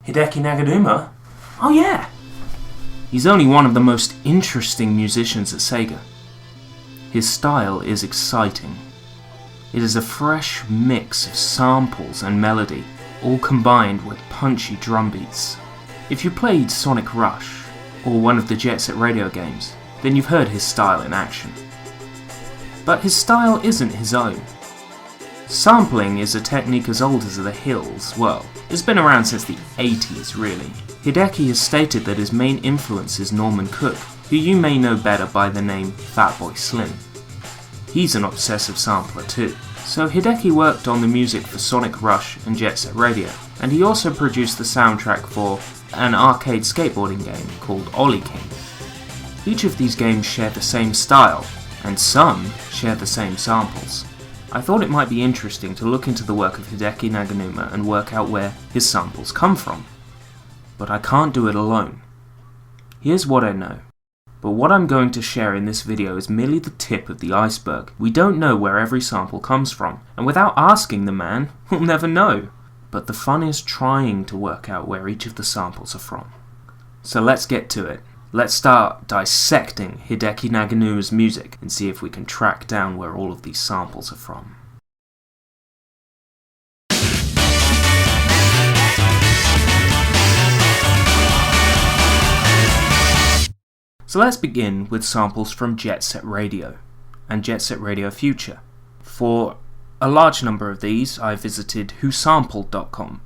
Hideki Naganuma? Oh yeah! He's only one of the most interesting musicians at Sega. His style is exciting. It is a fresh mix of samples and melody, all combined with punchy drum beats. If you played Sonic Rush, or one of the Jet Set Radio games, then you've heard his style in action. But his style isn't his own. Sampling is a technique as old as the hills. Well, it's been around since the 80s really. Hideki has stated that his main influence is Norman Cook, who you may know better by the name Fatboy Slim. He's an obsessive sampler too. So Hideki worked on the music for Sonic Rush and Jet Set Radio, and he also produced the soundtrack for an arcade skateboarding game called Ollie King. Each of these games share the same style, and some share the same samples. I thought it might be interesting to look into the work of Hideki Naganuma and work out where his samples come from. But I can't do it alone. Here's what I know. But what I'm going to share in this video is merely the tip of the iceberg. We don't know where every sample comes from, and without asking the man, we'll never know. But the fun is trying to work out where each of the samples are from. So let's get to it. Let's start dissecting Hideki Naganuma's music and see if we can track down where all of these samples are from. So let's begin with samples from Jet Set Radio and Jet Set Radio Future. For a large number of these, I visited whosampled.com,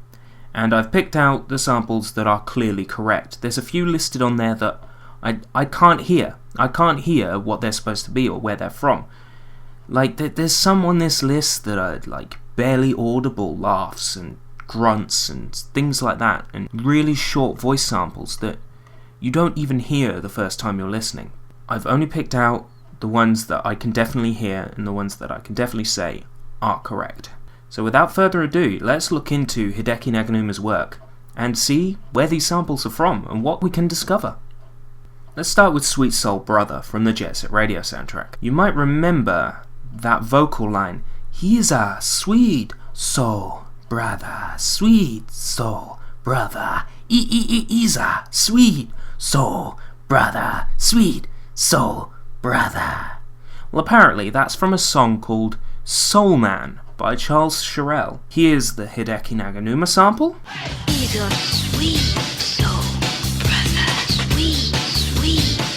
and I've picked out the samples that are clearly correct. There's a few listed on there that I can't hear. I can't hear what they're supposed to be or where they're from. Like, there's some on this list that are like barely audible laughs and grunts and things like that, and really short voice samples that you don't even hear the first time you're listening. I've only picked out the ones that I can definitely hear and the ones that I can definitely say are correct. So without further ado, let's look into Hideki Naganuma's work and see where these samples are from and what we can discover. Let's start with Sweet Soul Brother from the Jet Set Radio soundtrack. You might remember that vocal line, "He's a sweet soul brother, sweet soul brother, he's a sweet soul brother, sweet soul brother." Well, apparently that's from a song called Soul Man by Charles Sherrill. Here's the Hideki Naganuma sample. He's a sweet soul brother, sweet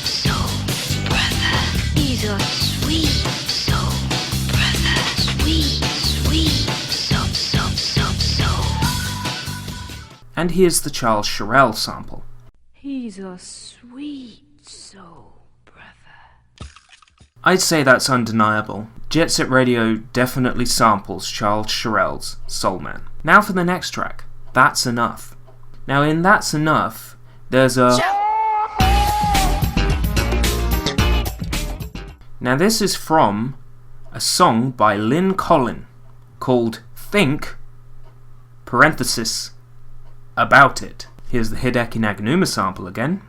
soul brother. He's a sweet soul brother, sweet soul. And here's the Charles Sherrill sample. He's a sweet soul brother. I'd say that's undeniable. Jet Set Radio definitely samples Charles Sherrill's Soul Man. Now for the next track, That's Enough. Now in That's Enough, there's a... Now this is from a song by Lynn Collin called Think, parenthesis, About It. Here's the Hideki Naganuma sample again.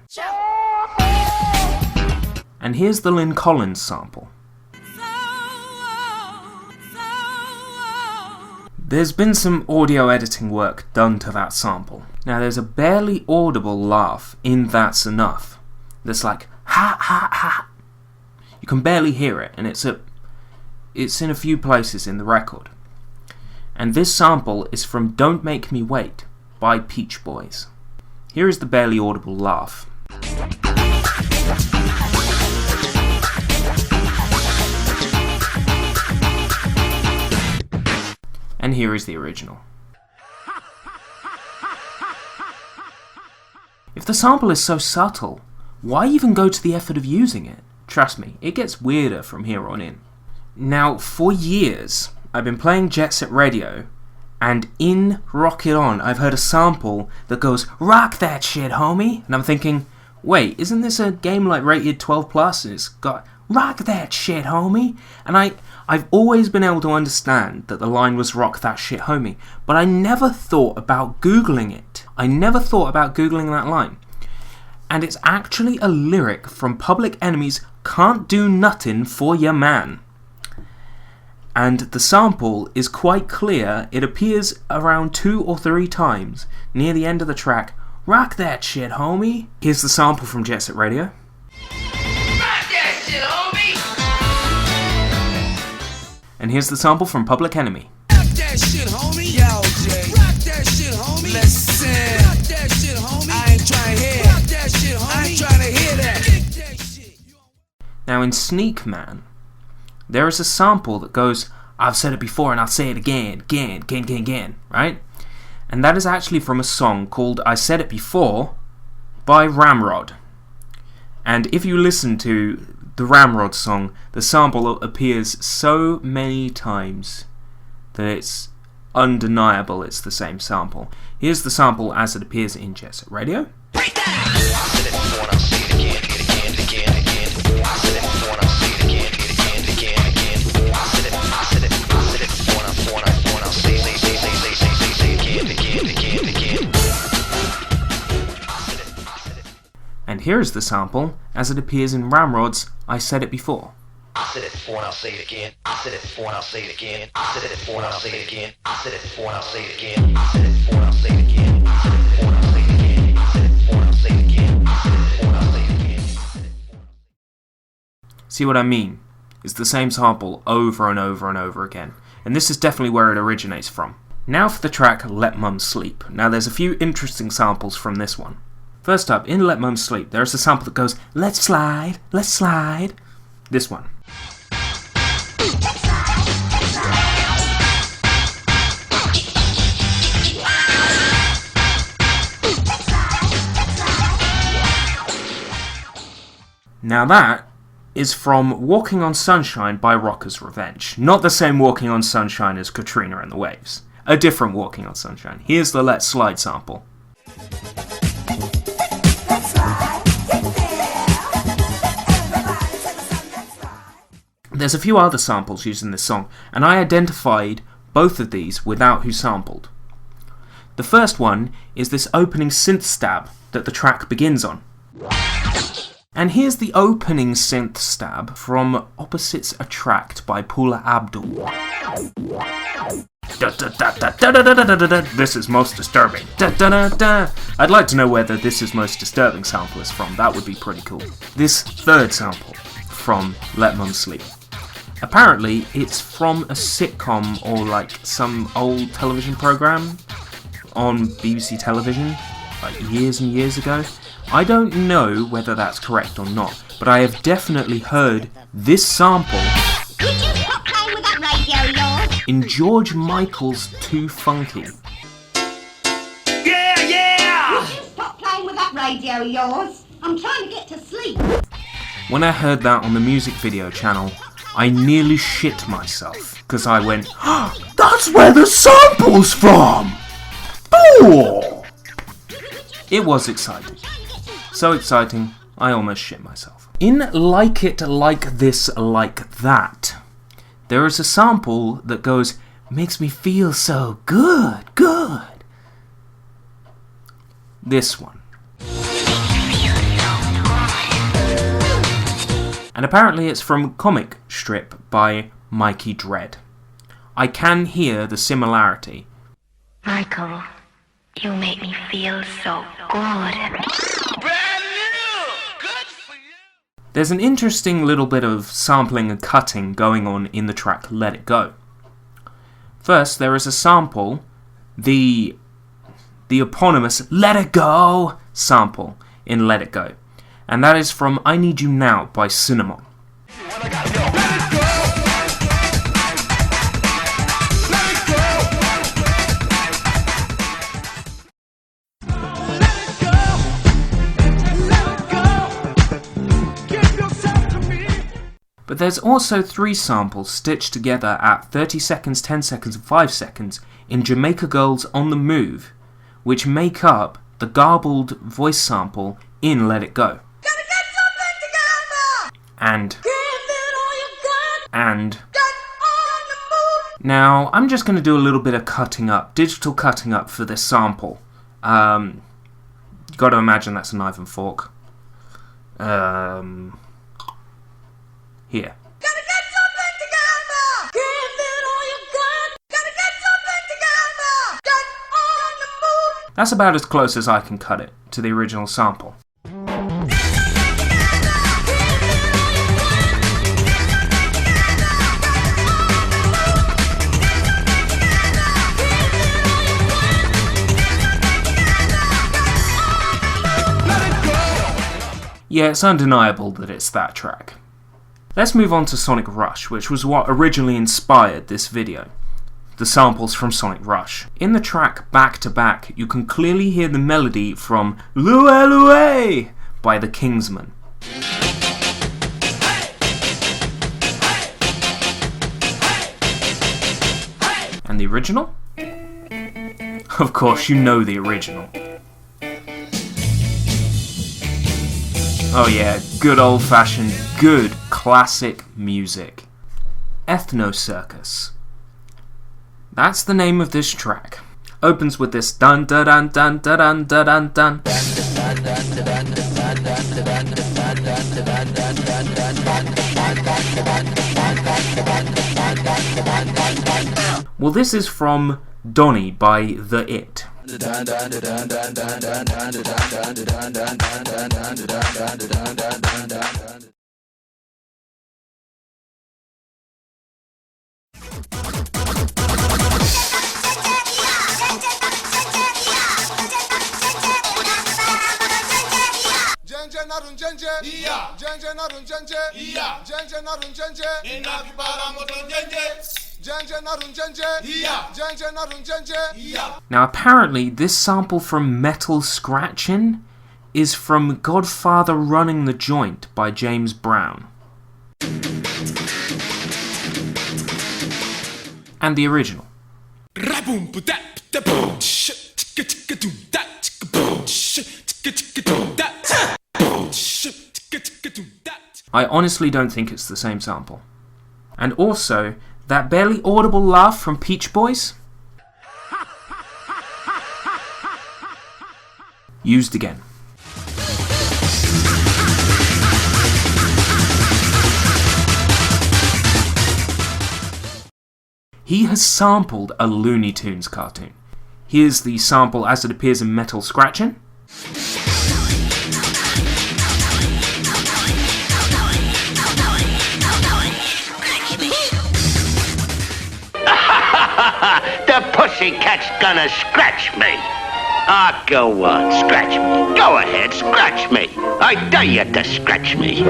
And here's the Lynn Collins sample. There's been some audio editing work done to that sample. Now there's a barely audible laugh in That's Enough. That's like, ha ha ha. You can barely hear it, and it's in a few places in the record. And this sample is from Don't Make Me Wait by Peach Boys. Here is the barely audible laugh. And here is the original. If the sample is so subtle, why even go to the effort of using it? Trust me, it gets weirder from here on in. Now, for years, I've been playing Jet Set Radio, and in Rock It On, I've heard a sample that goes, "Rock that shit, homie!" And I'm thinking, wait, isn't this a game like rated 12+? And it's got, "Rock that shit, homie!" And I've always been able to understand that the line was "rock that shit, homie," but I never thought about Googling it. I never thought about Googling that line. And it's actually a lyric from Public Enemy's Can't Do Nuttin' For Ya Man. And the sample is quite clear. It appears around 2 or 3 times near the end of the track. Rock that shit, homie. Here's the sample from Jet Set Radio. Rock that shit, homie. And here's the sample from Public Enemy. Rock that shit, homie. Yo, Jay. Rock that shit, homie. Listen. Rock that shit, homie. I ain't trying to hear. Rock that shit, homie. I ain't trying to hear that. Now in Sneak Man, there is a sample that goes, I've said it before and I'll say it again, right? And that is actually from a song called I Said It Before by Ramrod. And if you listen to the Ramrod song, the sample appears so many times that it's undeniable it's the same sample. Here's the sample as it appears in Jet Set Radio. And here is the sample as it appears in Ramrod's I Said It Before. I said it before and I'll say it again. I said it before and I'll say it again. I said it before and I'll say it again. I said it before and I'll say it again. I said it before and I'll say it again. I said it before and I'll say it again. I said it before and I'll say it again. I said it before and I'll say it again. See what I mean? It's the same sample over and over and over again. And this is definitely where it originates from. Now for the track Let Mum Sleep. Now there's a few interesting samples from this one. First up, in Let Mum Sleep, there's a sample that goes, let's slide, let's slide. This one. Now that is from Walking on Sunshine by Rocker's Revenge. Not the same Walking on Sunshine as Katrina and the Waves. A different Walking on Sunshine. Here's the Let's Slide sample. There's a few other samples used in this song, and I identified both of these without who sampled. The first one is this opening synth stab that the track begins on. And here's the opening synth stab from Opposites Attract by Paula Abdul. This is most disturbing. I'd like to know where the This Is Most Disturbing sample is from. That would be pretty cool. This third sample from Let Mum Sleep. Apparently, it's from a sitcom or like some old television program on BBC television, like years and years ago. I don't know whether that's correct or not, but I have definitely heard this sample Could you stop playing with that radio of yours? in George Michael's Too Funky. Yeah, yeah! Could you stop playing with that radio of yours? I'm trying to get to sleep. When I heard that on the music video channel, I nearly shit myself, because I went, oh, that's where the sample's from! Oh! It was exciting. So exciting, I almost shit myself. In Like It Like This Like That, there is a sample that goes, makes me feel so good. This one. And apparently it's from Comic Strip by Mikey Dread. I can hear the similarity. Michael, you make me feel so good. Brand new! Good for you! There's an interesting little bit of sampling and cutting going on in the track Let It Go. First, there is a sample, the eponymous Let It Go sample in Let It Go. And that is from I Need You Now by Cinnamon. But there's also 3 samples stitched together at 30 seconds, 10 seconds, and 5 seconds in Jamaica Girls On The Move, which make up the garbled voice sample in Let It Go. And now I'm just going to do a little bit of cutting up, digital cutting up for this sample. You got to imagine that's a knife and fork. Here. That's about as close as I can cut it to the original sample. Yeah, it's undeniable that it's that track. Let's move on to Sonic Rush, which was what originally inspired this video. The samples from Sonic Rush. In the track Back to Back, you can clearly hear the melody from Lue Lue by the Kingsmen. And the original? Of course, you know the original. Oh yeah, good old-fashioned, good classic music. Ethno Circus. That's the name of this track. Opens with this dun dun dun dun dun dun dun dun. Well, this is from Donnie by The It. Now apparently this sample from Metal Scratchin' is from Godfather Running the Joint by James Brown. And the original. I honestly don't think it's the same sample. And also, that barely audible laugh from Peach Boys? Used again. He has sampled a Looney Tunes cartoon. Here's the sample as it appears in Metal Scratchin'. The pussycat's gonna scratch me. Ah, go on, scratch me. Go ahead, scratch me. I dare you to scratch me.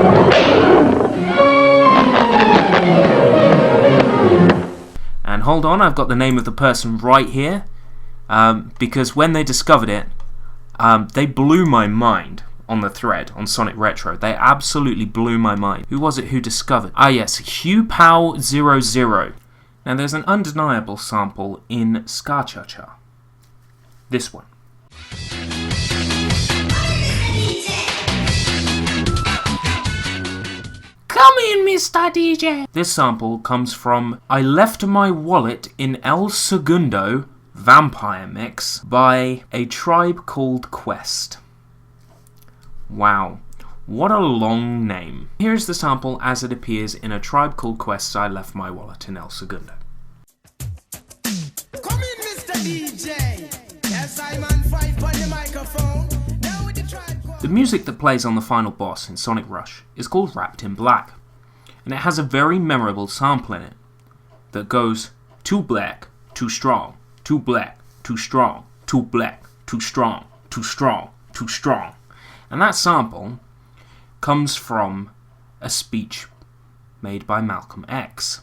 And hold on, I've got the name of the person right here. Because when they discovered it, they blew my mind on the thread on Sonic Retro. They absolutely blew my mind. Who was it who discovered? Ah yes, HughPow00. Now there's an undeniable sample in Ska Cha Cha. This one. Come in, Mr. DJ! This sample comes from I Left My Wallet in El Segundo, Vampire Mix, by A Tribe Called Quest. Wow. What a long name. Here's the sample as it appears in A Tribe Called Quest's I Left My Wallet in El Segundo. Come in, Mr. DJ. Yes, I'm on 5 on the microphone. Now with the Tribe Called... The music that plays on the final boss in Sonic Rush is called Wrapped in Black, and it has a very memorable sample in it that goes too black, too strong, too black, too strong, too black, too strong, too strong, too strong. And that sample comes from a speech made by Malcolm X.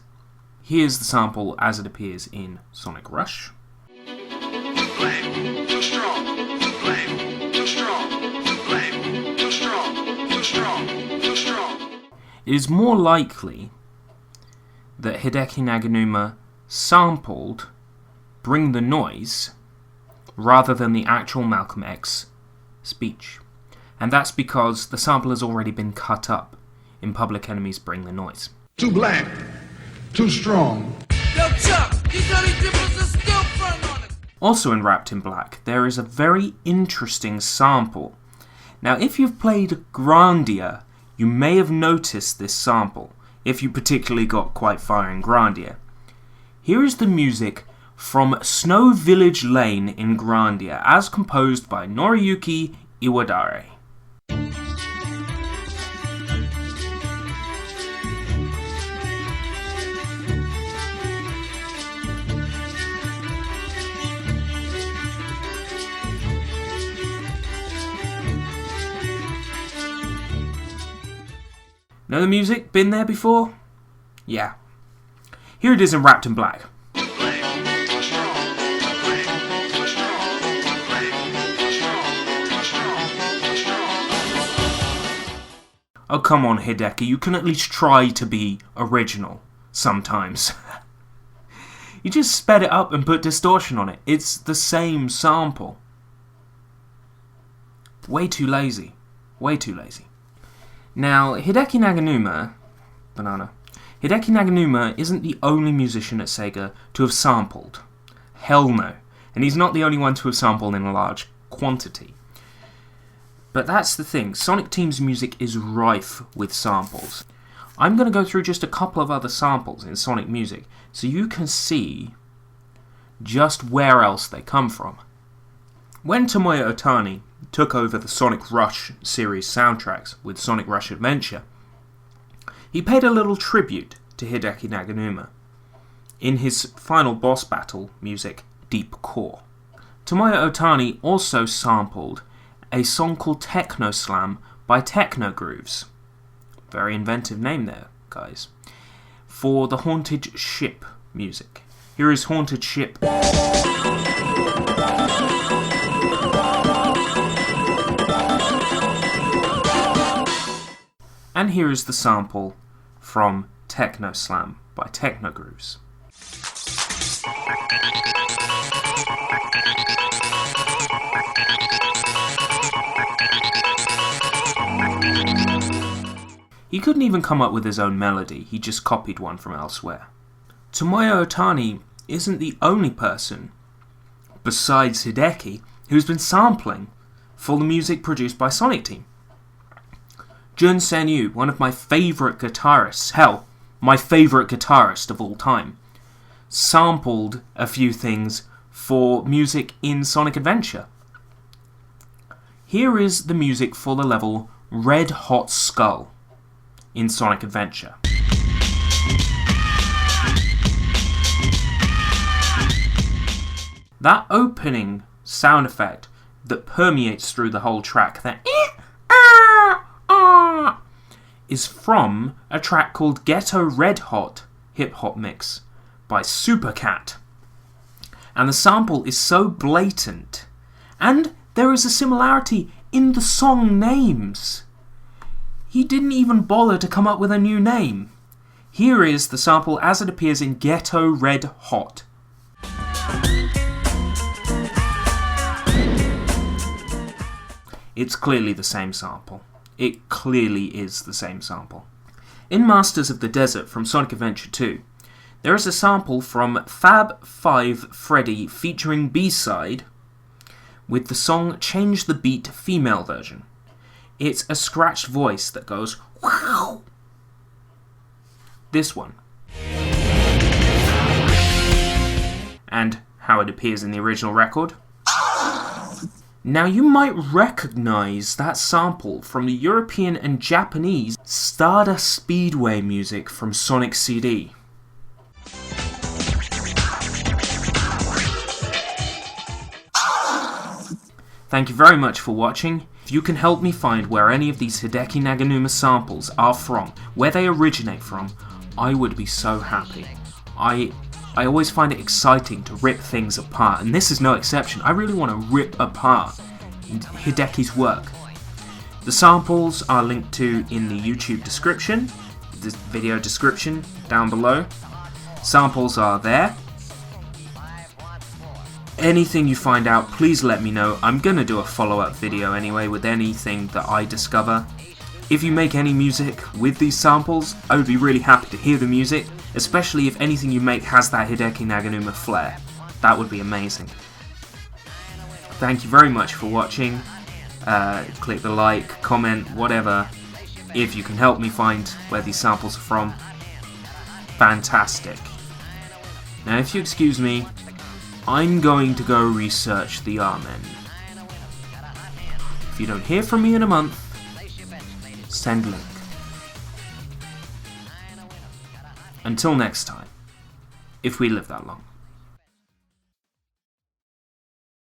Here's the sample as it appears in Sonic Rush. Blame, too strong. Blame, too strong. Blame, too strong. Too strong. Too strong. It is more likely that Hideki Naganuma sampled Bring the Noise rather than the actual Malcolm X speech. And that's because the sample has already been cut up in Public Enemy's Bring the Noise. Too black. Too strong. Yo, Chuck, these dirty dribbles are still firm on it. Also in Wrapped in Black, there is a very interesting sample. Now, if you've played Grandia, you may have noticed this sample, if you particularly got quite far in Grandia. Here is the music from Snow Village Lane in Grandia, as composed by Noriyuki Iwadare. Know the music? Been there before? Yeah. Here it is in Wrapped in Black. Oh, come on, Hideki, you can at least try to be original sometimes. You just sped it up and put distortion on it. It's the same sample. Way too lazy. Way too lazy. Now, Hideki Naganuma isn't the only musician at Sega to have sampled. Hell no. And he's not the only one to have sampled in a large quantity. But that's the thing, Sonic Team's music is rife with samples. I'm going to go through just a couple of other samples in Sonic music, so you can see just where else they come from. When Tomoya Ohtani took over the Sonic Rush series soundtracks with Sonic Rush Adventure, he paid a little tribute to Hideki Naganuma in his final boss battle music, Deep Core. Tomoya Ohtani also sampled a song called Techno Slam by Techno Grooves. Very inventive name there, guys. For the Haunted Ship music. Here is Haunted Ship. And here is the sample from Techno Slam by Techno Grooves. He couldn't even come up with his own melody, he just copied one from elsewhere. Tomoya Ohtani isn't the only person, besides Hideki, who's been sampling for the music produced by Sonic Team. Jun Senyu, one of my favourite guitarists, hell, my favourite guitarist of all time, sampled a few things for music in Sonic Adventure. Here is the music for the level Red Hot Skull in Sonic Adventure. That opening sound effect that permeates through the whole track, that is from a track called Ghetto Red Hot Hip Hop Mix by Supercat. And the sample is so blatant, and there is a similarity in the song names. He didn't even bother to come up with a new name. Here is the sample as it appears in Ghetto Red Hot. It's clearly the same sample. It clearly is the same sample. In Masters of the Desert from Sonic Adventure 2, there is a sample from Fab 5 Freddy featuring B-Side with the song Change the Beat female version. It's a scratched voice that goes, wow! This one. And how it appears in the original record. Now you might recognise that sample from the European and Japanese Stardust Speedway music from Sonic CD. Thank you very much for watching. If you can help me find where any of these Hideki Naganuma samples are from, where they originate from, I would be so happy. I always find it exciting to rip things apart, and this is no exception. I really want to rip apart Hideki's work. The samples are linked to in the YouTube description, the video description down below. Samples are there. Anything you find out, please let me know. I'm going to do a follow-up video anyway with anything that I discover. If you make any music with these samples, I would be really happy to hear the music, especially if anything you make has that Hideki Naganuma flair. That would be amazing. Thank you very much for watching. Click the like, comment, whatever. If you can help me find where these samples are from, fantastic. Now if you excuse me, I'm going to go research the Amen. If you don't hear from me in a month, send link. Until next time, if we live that long.